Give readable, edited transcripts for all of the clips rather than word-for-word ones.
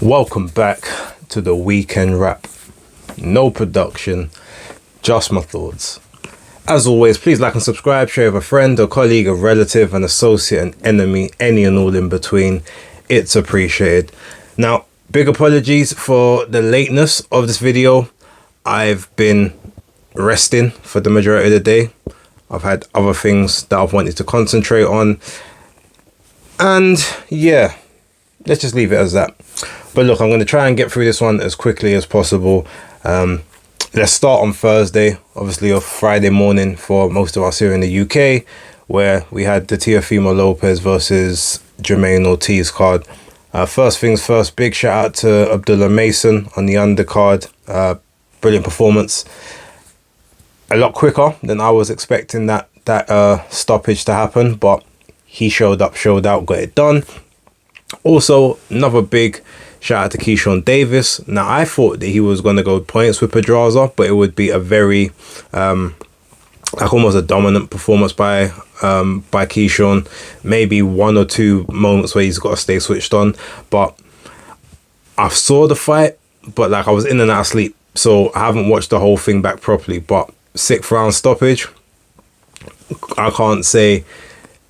Welcome back to the weekend wrap. No production, just my thoughts. As always, please like and subscribe, share with a friend, a colleague, a relative, an associate, an enemy, any and all in between. It's appreciated. Now, big apologies for the lateness of this video. I've been resting for the majority of the day. I've had other things that I've wanted to concentrate on. And yeah, let's just leave it as that. But look, I'm going to try and get through this one as quickly as possible. Let's start on Thursday, obviously a Friday morning for most of us here in the UK, where we had the Teofimo Lopez versus Yarde Ortiz card. First things first, big shout out to Abdullah Mason on the undercard. Brilliant performance. A lot quicker than I was expecting that stoppage to happen, but he showed up, showed out, got it done. Also, another big shout out to Keyshawn Davis. Now, I thought that he was going to go points with Pedraza, but it would be a very, like almost a dominant performance by Keyshawn. Maybe one or two moments where he's got to stay switched on. But I saw the fight, but like I was in and out of sleep, so I haven't watched the whole thing back properly. But 6th round stoppage, I can't say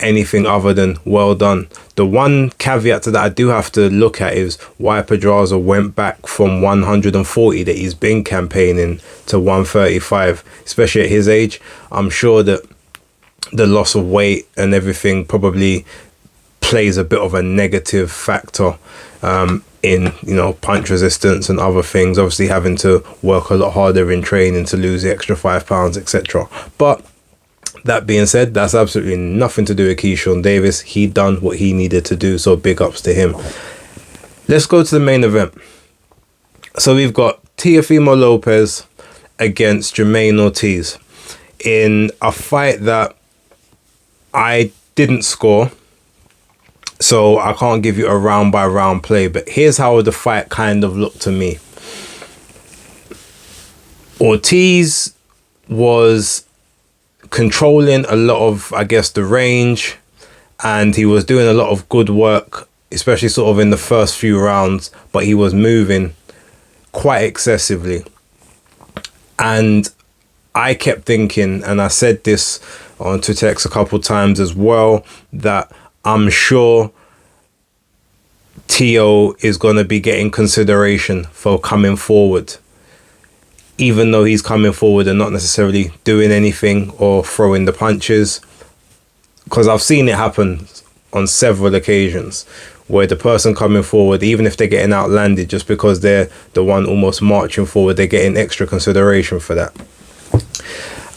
anything other than well done. The one caveat to that I do have to look at is why Pedraza went back from 140 that he's been campaigning to 135, especially at his age. I'm sure that the loss of weight and everything probably plays a bit of a negative factor in, you know, punch resistance and other things, obviously having to work a lot harder in training to lose the extra 5 pounds, etc. But that being said, that's absolutely nothing to do with Keyshawn Davis. He done what he needed to do, so big ups to him. Let's go to the main event. So we've got Teofimo Lopez against Yarde Ortiz in a fight that I didn't score, so I can't give you a round by round play, but here's how the fight kind of looked to me. Ortiz was controlling a lot of, I guess, the range, and he was doing a lot of good work, especially sort of in the first few rounds, but he was moving quite excessively. And I kept thinking, and I said this on Twitter X a couple times as well, that I'm sure Teo is going to be getting consideration for coming forward, even though he's coming forward and not necessarily doing anything or throwing the punches. Because I've seen it happen on several occasions where the person coming forward, even if they're getting outlanded just because they're the one almost marching forward, they're getting extra consideration for that.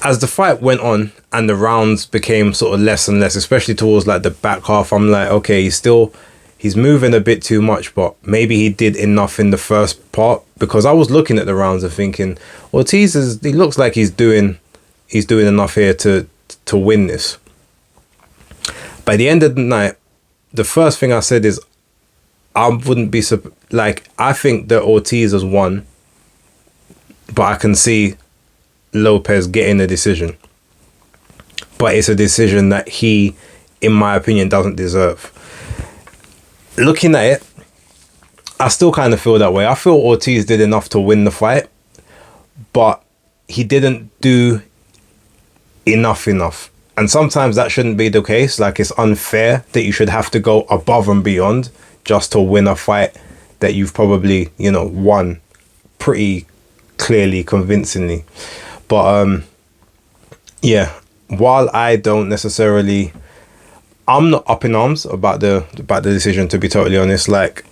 As the fight went on and the rounds became sort of less and less, especially towards like the back half, I'm like, okay, he's moving a bit too much, but maybe he did enough in the first part, because I was looking at the rounds and thinking, Ortiz he looks like he's doing enough here to win this. By the end of the night, the first thing I said is I wouldn't be I think that Ortiz has won, but I can see Lopez getting a decision. But it's a decision that he, in my opinion, doesn't deserve. Looking at it, I still kind of feel that way. I feel Ortiz did enough to win the fight, but he didn't do enough. And sometimes that shouldn't be the case. Like, it's unfair that you should have to go above and beyond just to win a fight that you've probably, you know, won pretty clearly, convincingly. But yeah, while I don't necessarily, I'm not up in arms about the decision, to be totally honest. Like,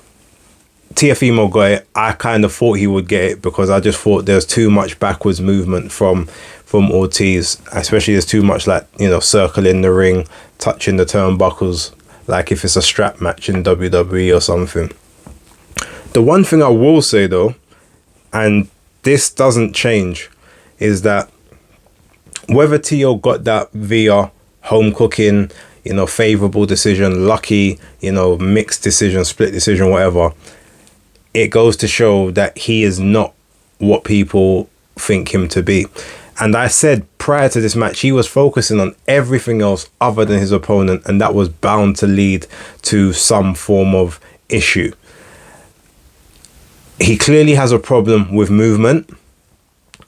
Teofimo got it. I kind of thought he would get it because I just thought there's too much backwards movement from Ortiz, especially there's too much, like, you know, circling the ring, touching the turnbuckles, like if it's a strap match in WWE or something. The one thing I will say though, and this doesn't change, is that whether Teo got that via home cooking, you know, favourable decision, lucky, you know, mixed decision, split decision, whatever, it goes to show that he is not what people think him to be. And I said prior to this match, he was focusing on everything else other than his opponent, and that was bound to lead to some form of issue. He clearly has a problem with movement.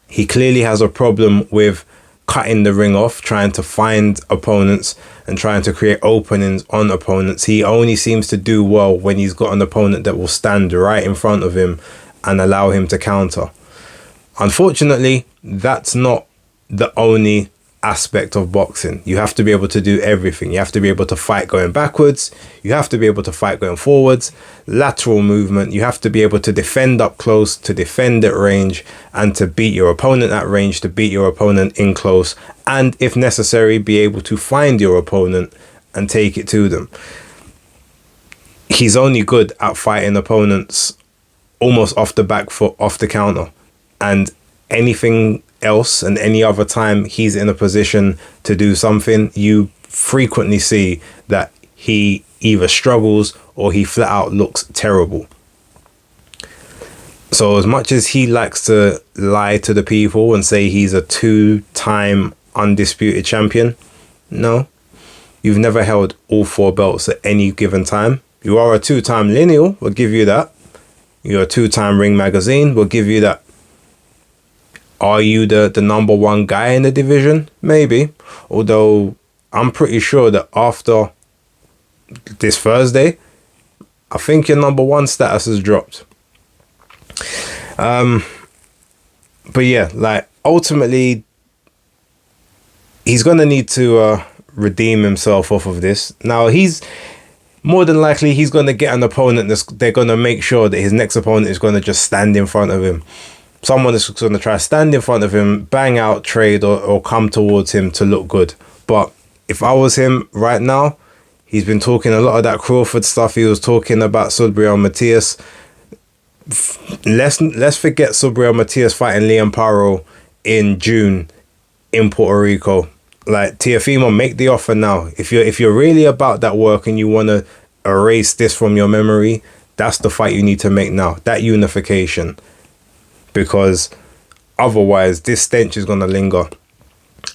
He clearly has a problem with cutting the ring off, trying to find opponents and trying to create openings on opponents. He only seems to do well when he's got an opponent that will stand right in front of him and allow him to counter. Unfortunately, that's not the only aspect of boxing. You have to be able to do everything. You have to be able to fight going backwards. You have to be able to fight going forwards, lateral movement. You have to be able to defend up close, to defend at range, and to beat your opponent at range, to beat your opponent in close, and if necessary, be able to find your opponent and take it to them. He's only good at fighting opponents almost off the back foot, off the counter, and anything else and any other time he's in a position to do something, you frequently see that he either struggles or he flat out looks terrible. So as much as he likes to lie to the people and say he's a 2-time undisputed champion, no, you've never held all 4 belts at any given time. You are a 2-time lineal, we'll give you that. You're a 2-time Ring Magazine, we'll give you that. Are you the number 1 guy in the division? Maybe. Although I'm pretty sure that after this Thursday, I think your number 1 status has dropped. But yeah, like ultimately, he's going to need to redeem himself off of this. Now, he's more than likely, he's going to get an opponent they're going to make sure that his next opponent is going to just stand in front of him. Someone is going to try to stand in front of him, bang out, trade, or come towards him to look good. But if I was him right now, he's been talking a lot of that Crawford stuff. He was talking about Subriel Matias. Let's forget Subriel Matias fighting Liam Paro in June in Puerto Rico. Like, Teofimo, make the offer now. If you're really about that work and you want to erase this from your memory, that's the fight you need to make now. That unification. Because otherwise this stench is going to linger.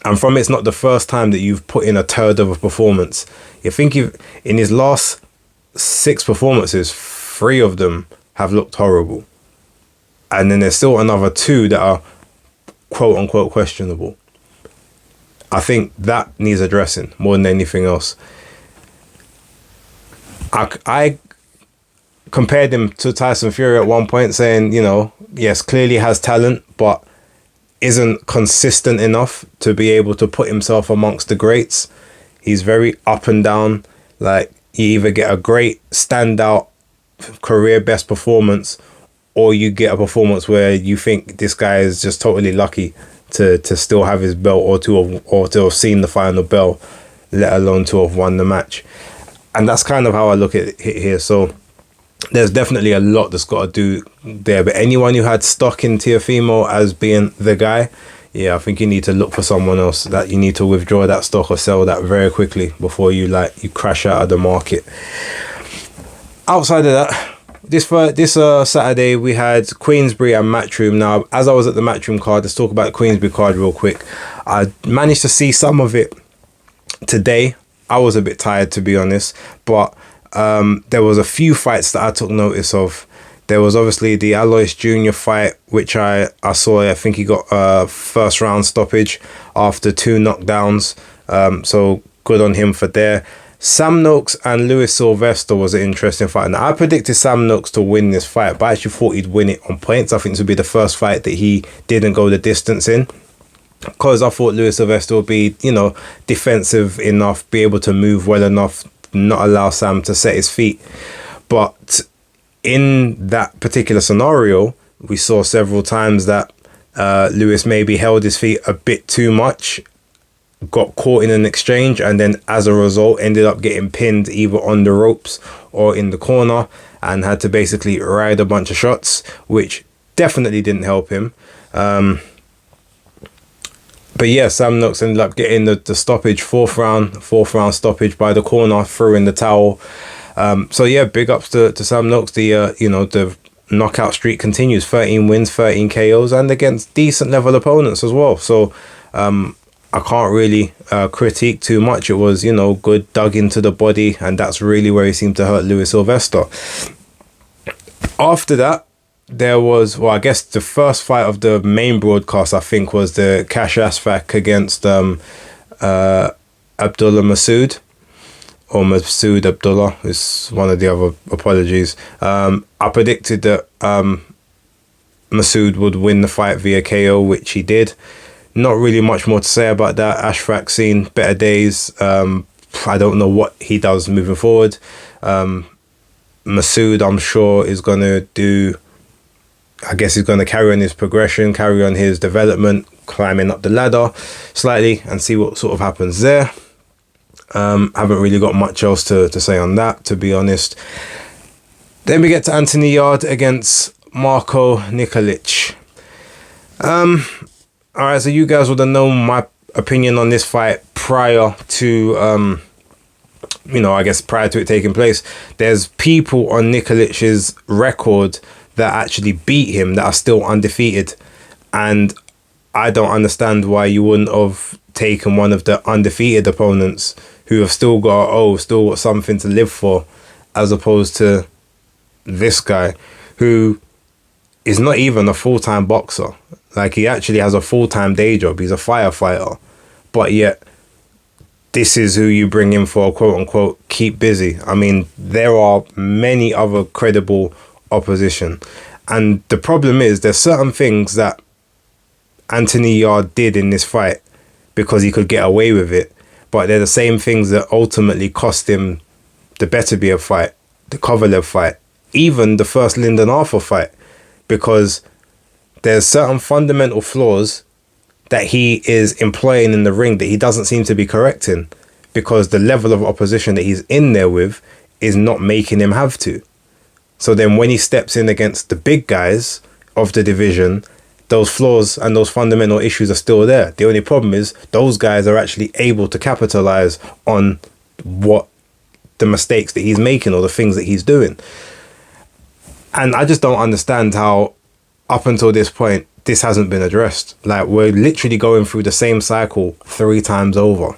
And from it's not the first time that you've put in a turd of a performance. You think in his last 6 performances, 3 of them have looked horrible. And then there's still another 2 that are quote unquote questionable. I think that needs addressing more than anything else. I compared him to Tyson Fury at one point, saying, you know, yes, clearly has talent, but isn't consistent enough to be able to put himself amongst the greats. He's very up and down. Like, you either get a great standout career best performance, or you get a performance where you think this guy is just totally lucky to still have his belt, or to have seen the final bell, let alone to have won the match. And that's kind of how I look at it here. So there's definitely a lot that's got to do there. But anyone who had stock in Teofimo as being the guy, yeah, I think you need to look for someone else. That you need to withdraw that stock or sell that very quickly before you crash out of the market. Outside of that, this Saturday we had Queensbury and Matchroom. Now, as I was at the Matchroom card, let's talk about the Queensbury card real quick. I managed to see some of it today. I was a bit tired, to be honest, but there was a few fights that I took notice of. There was obviously the Alois Jr. fight, which I saw. I think he got a first round stoppage after 2 knockdowns. So good on him for there. Sam Noakes and Luis Silvestre was an interesting fight. Now, I predicted Sam Noakes to win this fight, but I actually thought he'd win it on points. I think this would be the first fight that he didn't go the distance in, because I thought Luis Silvestre would be, you know, defensive enough, be able to move well enough, not allow Sam to set his feet. But in that particular scenario, we saw several times that Luis maybe held his feet a bit too much, got caught in an exchange, and then as a result ended up getting pinned either on the ropes or in the corner, and had to basically ride a bunch of shots, which definitely didn't help him. But yeah, Sam Noakes ended up getting the stoppage, fourth round stoppage by the corner, threw in the towel. So yeah, big ups to Sam Noakes. The knockout streak continues, 13 wins, 13 KOs, and against decent level opponents as well. So I can't really critique too much. It was, you know, good, dug into the body, and that's really where he seemed to hurt Luis Silvestre. After that, there was, well, I guess the first fight of the main broadcast, I think, was the Cash Asfak against Abdullah Masood, or Masood Abdullah is one of the other, apologies. I predicted that Masood would win the fight via KO, which he did. Not really much more to say about that. Ashraf's seen better days. I don't know what he does moving forward. Masood, I'm sure, is going to do, I guess he's going to carry on his progression, carry on his development, climbing up the ladder slightly and see what sort of happens there. Haven't really got much else to say on that, to be honest. Then we get to Anthony Yarde against Marko Nikolic. Alright, so you guys would have known my opinion on this fight prior to, I guess prior to it taking place. There's people on Nikolic's record that actually beat him that are still undefeated. And I don't understand why you wouldn't have taken one of the undefeated opponents who have still got something to live for, as opposed to this guy who is not even a full-time boxer. Like, he actually has a full-time day job. He's a firefighter. But yet, this is who you bring in for, quote-unquote, keep busy. I mean, there are many other credible opposition. And the problem is, there's certain things that Anthony Yarde did in this fight because he could get away with it. But they're the same things that ultimately cost him the Beterbiev fight, the Kovalev fight, even the first Lyndon Arthur fight. Because there's certain fundamental flaws that he is employing in the ring that he doesn't seem to be correcting, because the level of opposition that he's in there with is not making him have to. So then when he steps in against the big guys of the division, those flaws and those fundamental issues are still there. The only problem is those guys are actually able to capitalize on what the mistakes that he's making or the things that he's doing. And I just don't understand how up until this point, this hasn't been addressed. Like, we're literally going through the same cycle 3 times over.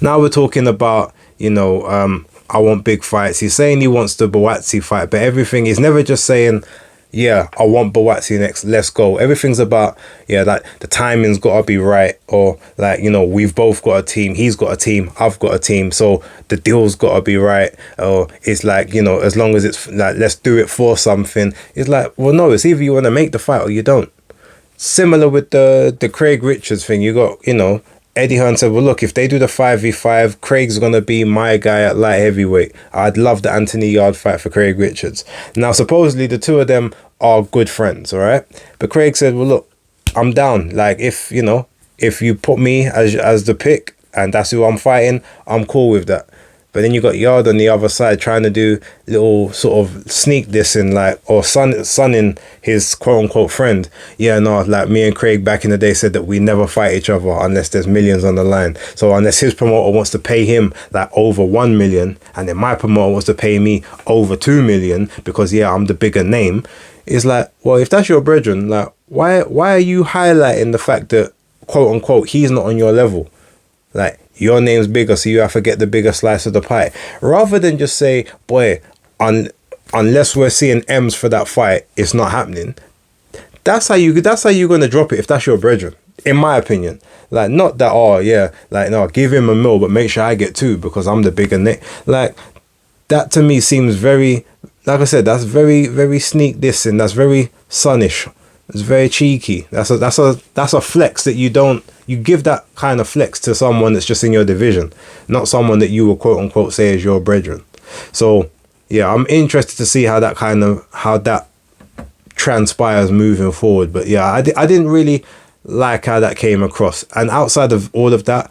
Now we're talking about, I want big fights. He's saying he wants the Buatsi fight, but everything is never just saying, yeah, I want Buatsi next, let's go. Everything's about, like, the timing's got to be right, or like, we've both got a team, he's got a team, I've got a team, so the deal's got to be right. Or it's like, as long as it's like, let's do it for something. It's like, well, no, it's either you want to make the fight or you don't. Similar with the Craig Richards thing. You got, Eddie Hearn said, well, look, if they do the 5v5, Craig's going to be my guy at light heavyweight. I'd love the Anthony Yarde fight for Craig Richards. Now, supposedly, the two of them are good friends, all right? But Craig said, well, look, I'm down. Like, if you put me as the pick and that's who I'm fighting, I'm cool with that. But then you got Yarde on the other side trying to do little sort of sneak dissing, like, or sunning his quote-unquote friend. Yeah, no, like, me and Craig back in the day said that we never fight each other unless there's millions on the line. So unless his promoter wants to pay him like over 1 million, and then my promoter wants to pay me over 2 million because, I'm the bigger name, it's like, well, if that's your brethren, like, why are you highlighting the fact that, quote-unquote, he's not on your level? Like, your name's bigger, so you have to get the bigger slice of the pie. Rather than just say, boy, unless we're seeing M's for that fight, it's not happening. That's how you're going to drop it if that's your brethren, in my opinion. Like, not that, no, give him a mil, but make sure I get 2 because I'm the bigger name. Like, that to me seems very, like I said, that's very, very sneak dissing. That's very sunnish. It's very cheeky. That's a flex that you give that kind of flex to someone that's just in your division, not someone that you will quote unquote say is your brethren. So I'm interested to see how that transpires moving forward. But I didn't really like how that came across. And outside of all of that,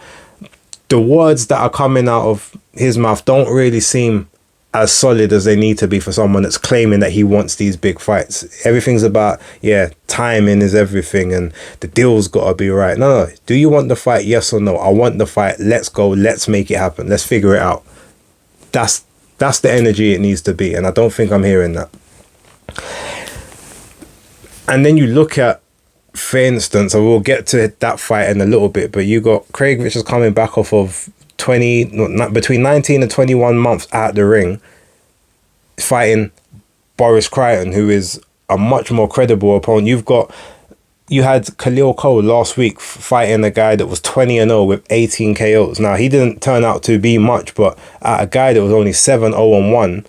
the words that are coming out of his mouth don't really seem as solid as they need to be for someone that's claiming that he wants these big fights. Everything's about, timing is everything and the deal's got to be right. No. Do you want the fight? Yes or no? I want the fight. Let's go. Let's make it happen. Let's figure it out. That's the energy it needs to be. And I don't think I'm hearing that. And then you look at, for instance, and we'll get to that fight in a little bit, but you got Craig Richards coming back off of between 19 and 21 months out the ring, fighting Boris Crichton, who is a much more credible opponent. You had Khalil Cole last week fighting a guy that was 20-0 with 18 KOs. Now, he didn't turn out to be much, but a guy that was only 7-0-1,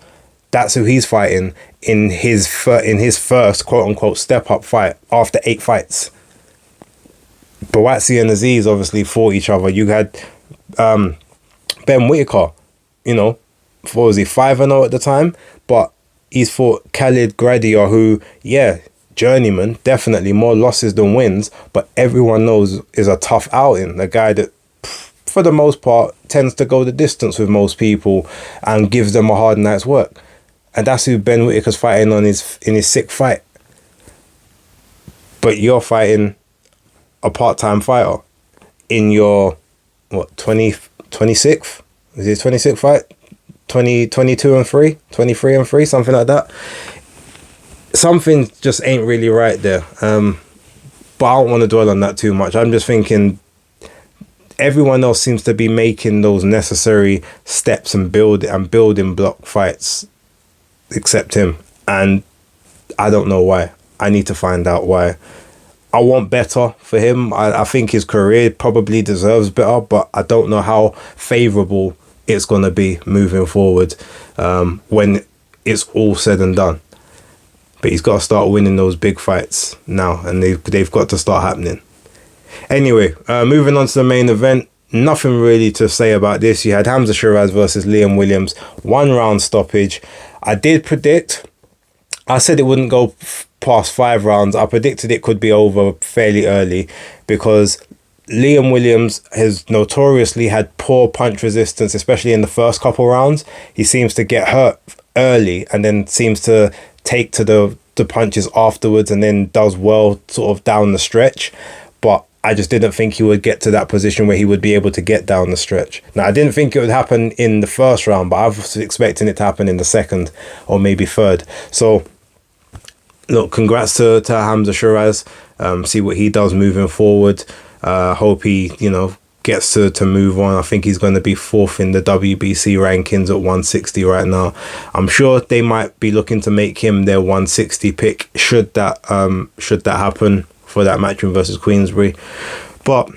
that's who he's fighting in his first quote-unquote step-up fight after 8 fights. Boazzi and Aziz obviously fought each other. You had Ben Whittaker, what was he, 5-0 at the time? But he's fought Khalid Gradia, who, journeyman, definitely more losses than wins, but everyone knows is a tough outing. A guy that, for the most part, tends to go the distance with most people and gives them a hard night's work. And that's who Ben Whittaker's fighting in his 6th fight. But you're fighting a part-time fighter in your 26th? Is it 26th fight? 22 and 3, 23 and 3, something like that. Something just ain't really right there. But I don't want to dwell on that too much. I'm just thinking everyone else seems to be making those necessary steps and building block fights except him. And I don't know why. I need to find out why. I want better for him. I think his career probably deserves better, but I don't know how favourable it's going to be moving forward when it's all said and done. But he's got to start winning those big fights now, and they've got to start happening. Anyway, moving on to the main event. Nothing really to say about this. You had Hamza Shiraz versus Liam Williams. 1-round stoppage. I did predict. I said it wouldn't go past 5 rounds. I predicted it could be over fairly early because Liam Williams has notoriously had poor punch resistance, especially in the first couple rounds. He seems to get hurt early and then seems to take to the punches afterwards and then does well sort of down the stretch. But I just didn't think he would get to that position where he would be able to get down the stretch. Now, I didn't think it would happen in the first round, but I was expecting it to happen in the second or maybe third. So, look, congrats to Hamza Shiraz. See what he does moving forward. Hope he, gets to move on. I think he's going to be 4th in the WBC rankings at 160 right now. I'm sure they might be looking to make him their 160 pick should that happen for that matchroom versus Queensbury. But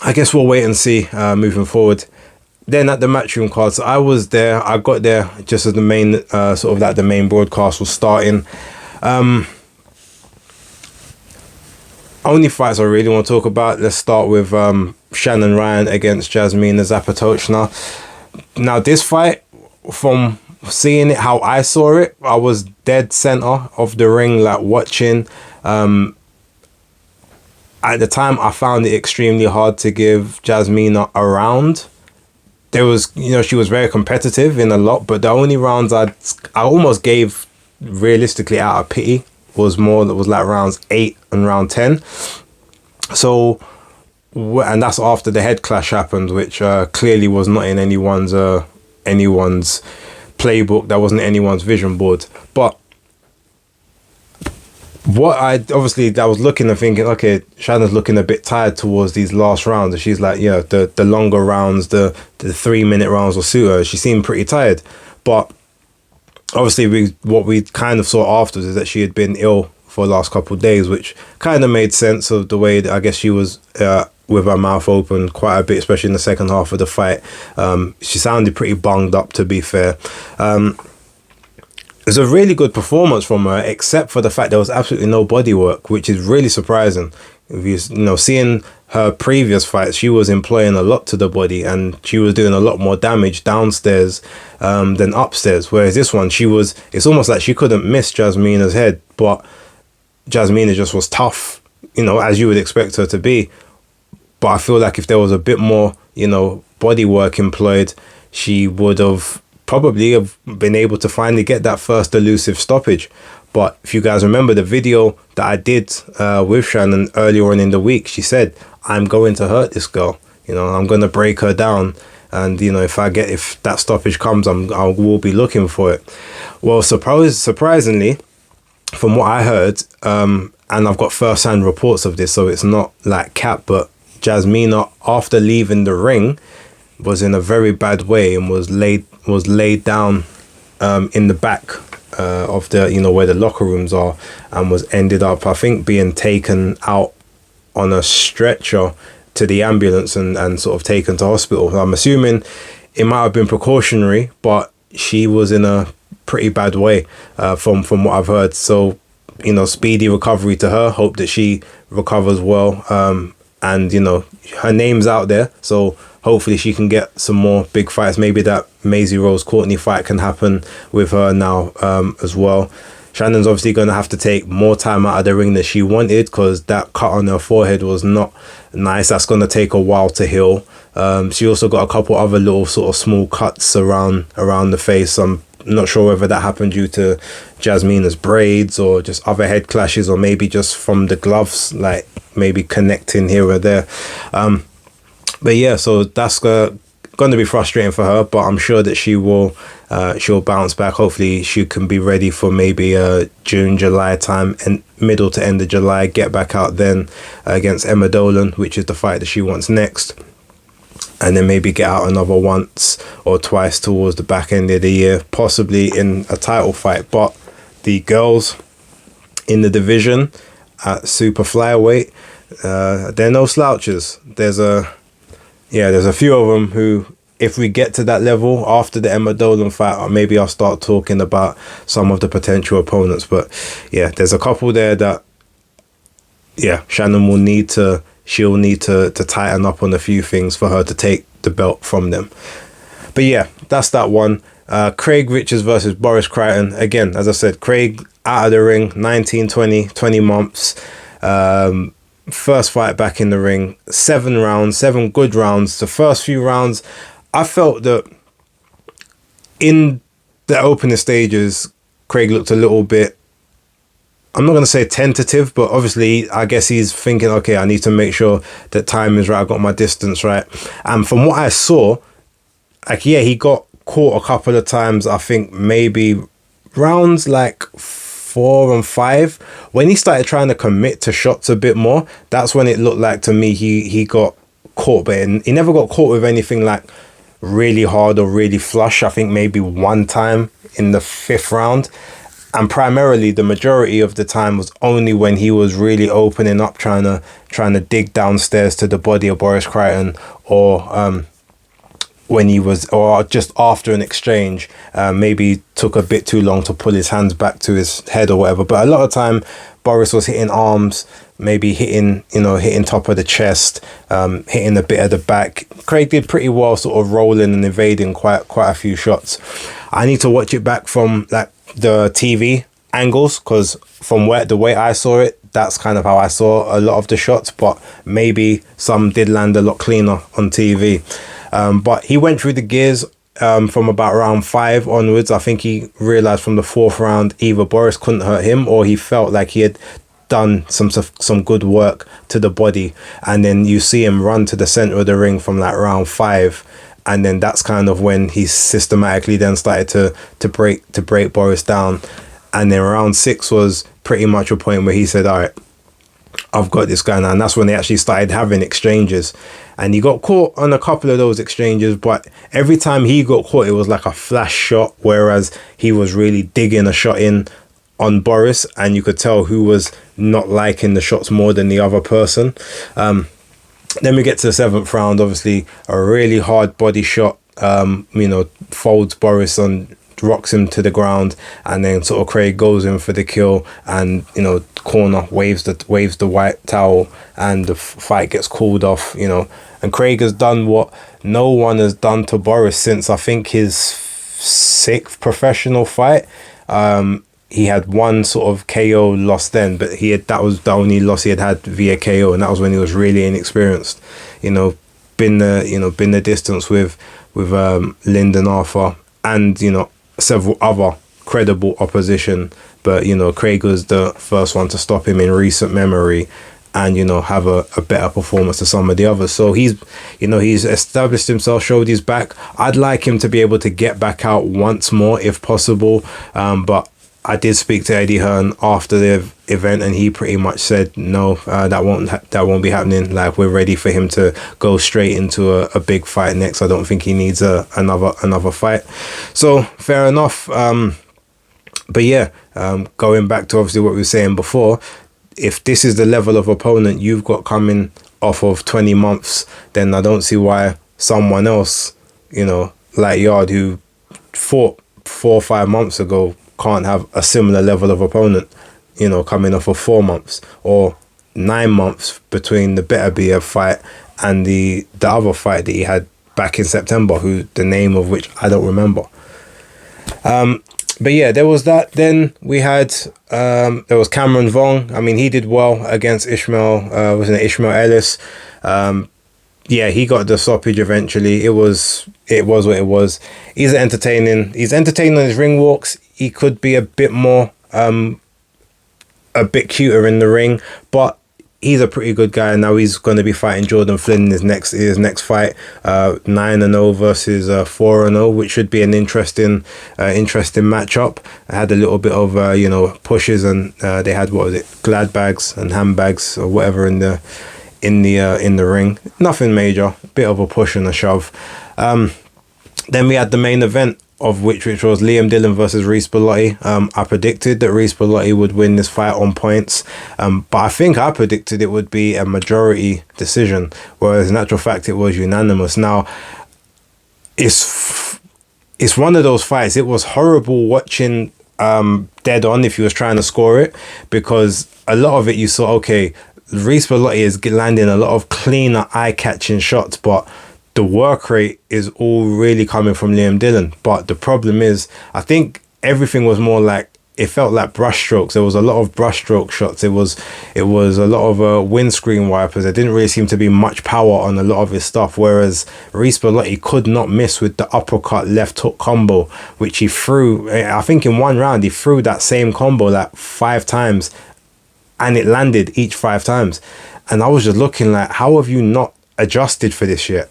I guess we'll wait and see moving forward. Then at the matchroom card, so I was there. I got there just as the main the main broadcast was starting. Only fights I really want to talk about. Let's start with Shannon Ryan against Jasmina Zapatochna. Now, this fight, from seeing it how I saw it, I was dead center of the ring, like watching. At the time, I found it extremely hard to give Jasmina a round. There was, she was very competitive in a lot, but the only rounds I almost gave realistically out of pity was like rounds 8 and round 10. So, and that's after the head clash happened, which clearly was not in anyone's playbook. That wasn't anyone's vision board. But I was looking and thinking, okay, Shannon's looking a bit tired towards these last rounds, and she's like, the longer rounds, the 3-minute rounds will suit her. She seemed pretty tired, but obviously what we kind of saw afterwards is that she had been ill for the last couple of days, which kind of made sense of the way that I guess she was with her mouth open quite a bit, especially in the second half of the fight. She sounded pretty bunged up, to be fair. It was a really good performance from her, except for the fact there was absolutely no body work, which is really surprising. If seeing her previous fights, she was employing a lot to the body and she was doing a lot more damage downstairs than upstairs. Whereas this one, it's almost like she couldn't miss Jasmina's head, but Jasmina just was tough, as you would expect her to be. But I feel like if there was a bit more, body work employed, she would have probably have been able to finally get that first elusive stoppage. But if you guys remember the video that I did with Shannon earlier on in the week, she said, I'm going to hurt this girl. I'm going to break her down. And, if that stoppage comes, I will be looking for it. Well, surprisingly, from what I heard, and I've got first-hand reports of this, so it's not like cap, but Jasmina, after leaving the ring, was in a very bad way and was laid down in the back of the, you know, where the locker rooms are, and was ended up, I think, being taken out on a stretcher to the ambulance and sort of taken to hospital. I'm assuming it might have been precautionary, but she was in a pretty bad way, from what I've heard. So, you know, speedy recovery to her. Hope that she recovers well. And, you know, her name's out there, so hopefully she can get some more big fights. Maybe that Maisie Rose Courtney fight can happen with her now, as well. Shannon's obviously going to have to take more time out of the ring than she wanted, because that cut on her forehead was not nice. That's going to take a while to heal. She also got a couple other little sort of small cuts around the face. I'm not sure whether that happened due to Jasmina's braids or just other head clashes, or maybe just from the gloves, like maybe connecting here or there. But yeah, so that's going to be frustrating for her, but I'm sure that she'll bounce back. Hopefully she can be ready for maybe June, July time, and middle to end of July, get back out then against Emma Dolan, which is the fight that she wants next, and then maybe get out another once or twice towards the back end of the year, possibly in a title fight. But the girls in the division at super flyweight, they're no slouches. There's a few of them who, if we get to that level after the Emma Dolan fight, maybe I'll start talking about some of the potential opponents. But yeah, there's a couple there that, yeah, Shannon she'll need to tighten up on a few things for her to take the belt from them. But yeah, that's that one. Craig Richards versus Boris Crichton. Again, as I said, Craig out of the ring, 20 months. First fight back in the ring, 7 rounds, 7 good rounds. The first few rounds, I felt that in the opening stages, Craig looked a little bit, I'm not going to say tentative, but obviously I guess he's thinking, okay, I need to make sure that time is right, I got my distance right. And from what I saw, like, yeah, he got caught a couple of times. I think maybe rounds like 4 and 5, when he started trying to commit to shots a bit more, that's when it looked like to me he got caught. But he never got caught with anything like really hard or really flush. I think maybe one time in the 5th round, and primarily the majority of the time was only when he was really opening up, trying to dig downstairs to the body of Boris Crichton, or when he was, or just after an exchange, maybe took a bit too long to pull his hands back to his head or whatever. But a lot of time Boris was hitting arms, maybe hitting top of the chest, hitting a bit of the back. Craig did pretty well, sort of rolling and evading quite a few shots. I need to watch it back from like the TV angles, because from the way I saw it, that's kind of how I saw a lot of the shots, but maybe some did land a lot cleaner on TV. But he went through the gears from about round 5 onwards. I think he realized from the 4th round either Boris couldn't hurt him, or he felt like he had done some good work to the body. And then you see him run to the center of the ring from like round 5, and then that's kind of when he systematically then started to break Boris down. And then round 6 was pretty much a point where he said, all right, I've got this guy now. And that's when they actually started having exchanges. And he got caught on a couple of those exchanges, but every time he got caught, it was like a flash shot, whereas he was really digging a shot in on Boris, and you could tell who was not liking the shots more than the other person. Then we get to the 7th round, obviously a really hard body shot, folds Boris on, rocks him to the ground, and then sort of Craig goes in for the kill, and corner waves the white towel, and the fight gets called off. And Craig has done what no one has done to Boris since I think his 6th professional fight. He had one sort of KO loss then, but that was the only loss he had via KO, and that was when he was really inexperienced. Been the distance with Lyndon Arthur and several other credible opposition, but Craig was the first one to stop him in recent memory, and have a better performance to some of the others. So he's established himself, showed his back. I'd like him to be able to get back out once more if possible, but I did speak to Eddie Hearn after the event, and he pretty much said no, that won't be happening. Like, we're ready for him to go straight into a big fight next. I don't think he needs another fight. So fair enough. But yeah, going back to obviously what we were saying before, if this is the level of opponent you've got coming off of 20 months, then I don't see why someone else, you know, like Yarde, who fought 4 or 5 months ago, can't have a similar level of opponent, you know, coming off of 4 months or 9 months between the Better BF fight and the other fight that he had back in September, who the name of which I don't remember. But yeah, there was that. Then we had there was Cameron Vong. I mean, he did well against Ishmael. Wasn't it Ishmael Ellis? Yeah, he got the stoppage eventually. It was what it was. He's entertaining on his ring walks. He could be a bit more a bit cuter in the ring, but he's a pretty good guy. Now he's going to be fighting Jordan Flynn in his next fight, 9-0 versus 4-0, which should be an interesting matchup. I had a little bit of you know, pushes, and they had, what was it, glad bags and handbags or whatever in the ring. Nothing major, bit of a push and a shove. Then we had the main event of which was Liam Dillon versus Reece Bellotti. I predicted that Reece Bellotti would win this fight on points, but I think I predicted it would be a majority decision, whereas in actual fact it was unanimous. Now, it's one of those fights. It was horrible watching dead on if you was trying to score it, because a lot of it you saw, okay, Reece Bellotti is landing a lot of cleaner, eye-catching shots, but the work rate is all really coming from Liam Dillon. But the problem is, I think everything was more like, it felt like brush strokes. There was a lot of brush stroke shots. It was a lot of windscreen wipers. There didn't really seem to be much power on a lot of his stuff, whereas Reece Bellotti could not miss with the uppercut left hook combo, which he threw. I think in one round he threw that same combo like 5 times, and it landed each 5 times. And I was just looking like, how have you not adjusted for this yet?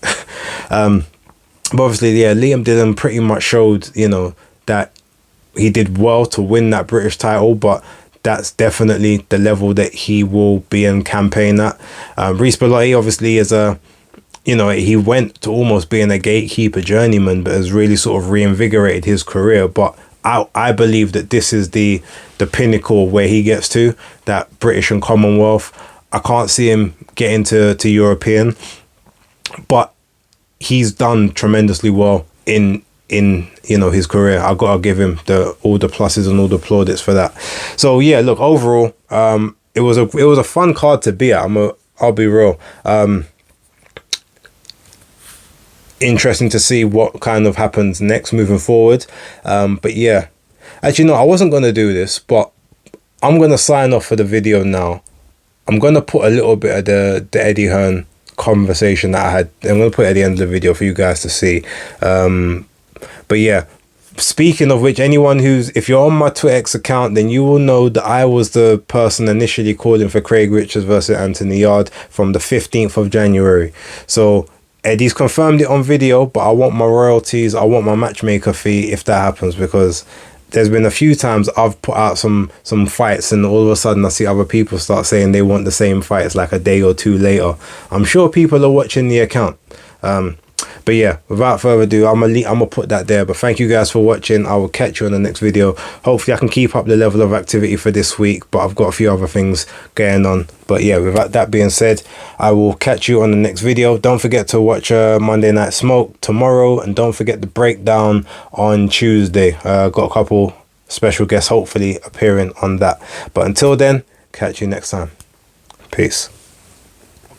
But obviously, yeah, Liam Dillon pretty much showed, you know, that he did well to win that British title, but that's definitely the level that he will be in campaign at. Reece Bellotti obviously is you know, he went to almost being a gatekeeper journeyman, but has really sort of reinvigorated his career. But I believe that this is the pinnacle where he gets to, that British and Commonwealth. I can't see him getting to European, but he's done tremendously well in you know, his career. I've got to give him all the pluses and all the plaudits for that. So yeah, look, overall, it was a fun card to be at. I'll be real. Interesting to see what kind of happens next moving forward. But yeah, actually no, I wasn't going to do this, but I'm going to sign off for the video now. I'm going to put a little bit of the Eddie Hearn conversation that I had. I'm going to put it at the end of the video for you guys to see. But yeah, speaking of which, if you're on my Twitter account, then you will know that I was the person initially calling for Craig Richards versus Anthony Yarde from the 15th of January. So Eddie's confirmed it on video, but I want my royalties, I want my matchmaker fee if that happens, because there's been a few times I've put out some fights and all of a sudden I see other people start saying they want the same fights like a day or two later. I'm sure people are watching the account. But yeah, without further ado, I'm gonna put that there. But thank you guys for watching. I will catch you on the next video. Hopefully I can keep up the level of activity for this week, but I've got a few other things going on. But yeah, without that being said, I will catch you on the next video. Don't forget to watch Monday Night Smoke tomorrow, and don't forget the breakdown on Tuesday. Got a couple special guests hopefully appearing on that. But until then, catch you next time. Peace.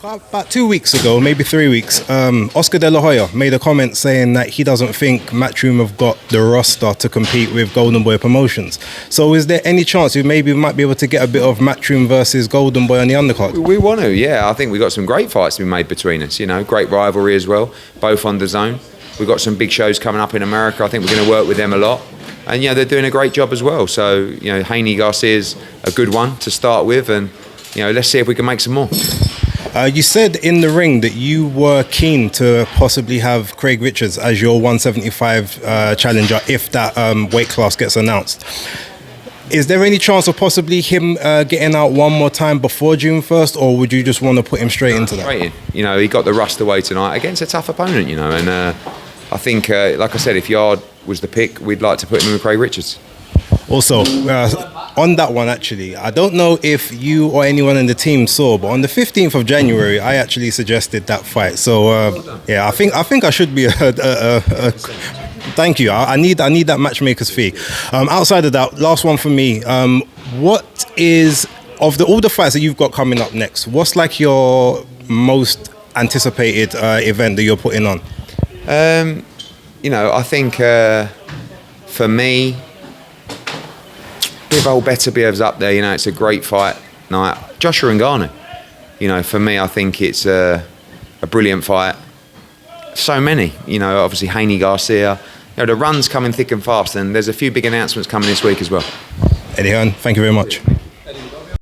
About 2 weeks ago, maybe 3 weeks, Oscar De La Hoya made a comment saying that he doesn't think Matchroom have got the roster to compete with Golden Boy Promotions. So is there any chance we might be able to get a bit of Matchroom versus Golden Boy on the undercard? We want to, yeah. I think we've got some great fights to be made between us, you know, great rivalry as well, both on the zone. We've got some big shows coming up in America. I think we're going to work with them a lot. And, you know, they're doing a great job as well. So, you know, Haney Garcia's a good one to start with. And, you know, let's see if we can make some more. You said in the ring that you were keen to possibly have Craig Richards as your 175 challenger if that weight class gets announced. Is there any chance of possibly him getting out one more time before June 1st, or would you just want to put him straight into that? Straight in. You know, he got the rust away tonight against a tough opponent, you know, and I think, like I said, if Yarde was the pick, we'd like to put him in with Craig Richards. Also, on that one, actually, I don't know if you or anyone in the team saw, but on the 15th of January, I actually suggested that fight. So, yeah, I think I should be thank you. I need that matchmaker's fee. Outside of that, last one for me. What is, of all the fights that you've got coming up next, what's like your most anticipated event that you're putting on? I think for me, Bivol Beterbiev up there. It's a great fight night. Joshua Ngannou. For me, I think it's a brilliant fight. So many. Obviously Haney Garcia. The run's coming thick and fast, and there's a few big announcements coming this week as well. Eddie Hearn, thank you very much.